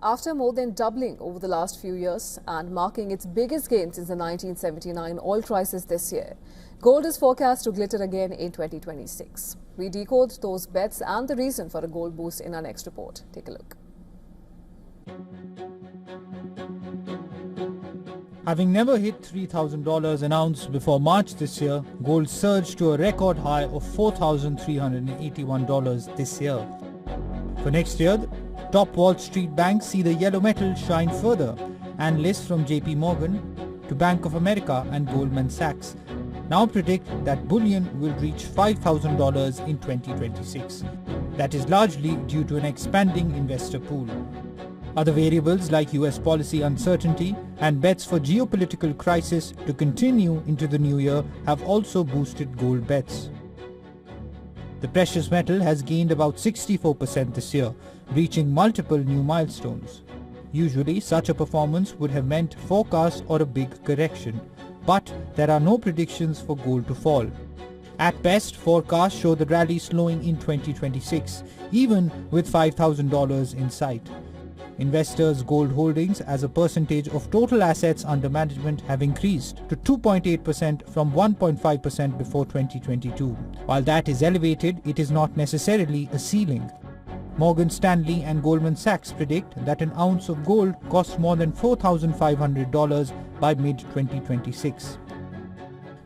After more than doubling over the last few years and marking its biggest gain since the 1979 oil crisis this year, gold is forecast to glitter again in 2026. We decode those bets and the reason for a gold boost in our next report. Take a look. Having never hit $3,000 an ounce before March this year, gold surged to a record high of $4,381 this year. For next year, top Wall Street banks see the yellow metal shine further. Analysts from JP Morgan to Bank of America and Goldman Sachs now predict that bullion will reach $5,000 in 2026. That is largely due to an expanding investor pool. Other variables like US policy uncertainty and bets for geopolitical crisis to continue into the new year have also boosted gold bets. The precious metal has gained about 64% this year, reaching multiple new milestones. Usually, such a performance would have meant forecasts or a big correction, but there are no predictions for gold to fall. At best, forecasts show the rally slowing in 2026, even with $5,000 in sight. Investors' gold holdings as a percentage of total assets under management have increased to 2.8% from 1.5% before 2022. While that is elevated, it is not necessarily a ceiling. Morgan Stanley and Goldman Sachs predict that an ounce of gold costs more than $4,500 by mid-2026.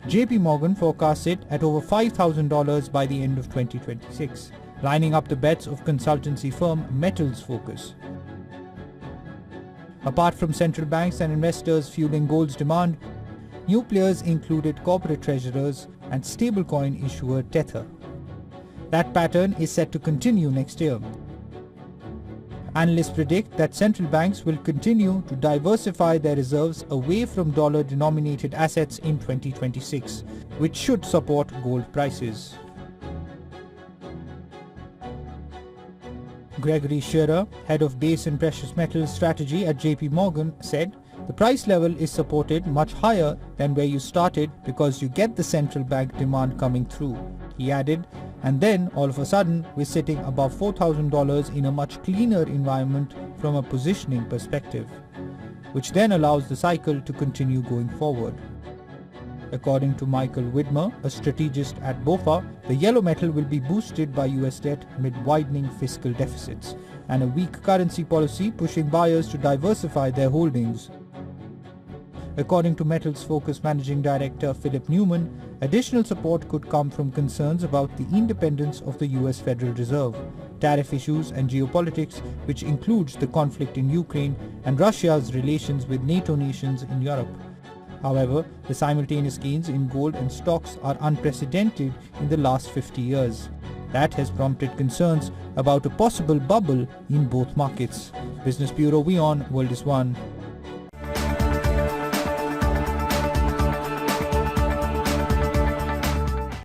JP Morgan forecasts it at over $5,000 by the end of 2026, lining up the bets of consultancy firm Metals Focus. Apart from central banks and investors fueling gold's demand, new players included corporate treasurers and stablecoin issuer Tether. That pattern is set to continue next year. Analysts predict that central banks will continue to diversify their reserves away from dollar-denominated assets in 2026, which should support gold prices. Gregory Shearer, head of base and precious metals strategy at JP Morgan, said, "The price level is supported much higher than where you started because you get the central bank demand coming through." He added, "And then all of a sudden we're sitting above $4,000 in a much cleaner environment from a positioning perspective, which then allows the cycle to continue going forward." According to Michael Widmer, a strategist at BofA, the yellow metal will be boosted by US debt amid widening fiscal deficits and a weak currency policy pushing buyers to diversify their holdings. According to Metals Focus Managing Director Philip Newman, additional support could come from concerns about the independence of the US Federal Reserve, tariff issues and geopolitics, which includes the conflict in Ukraine and Russia's relations with NATO nations in Europe. However, the simultaneous gains in gold and stocks are unprecedented in the last 50 years. That has prompted concerns about a possible bubble in both markets. Business Bureau WION, World is One.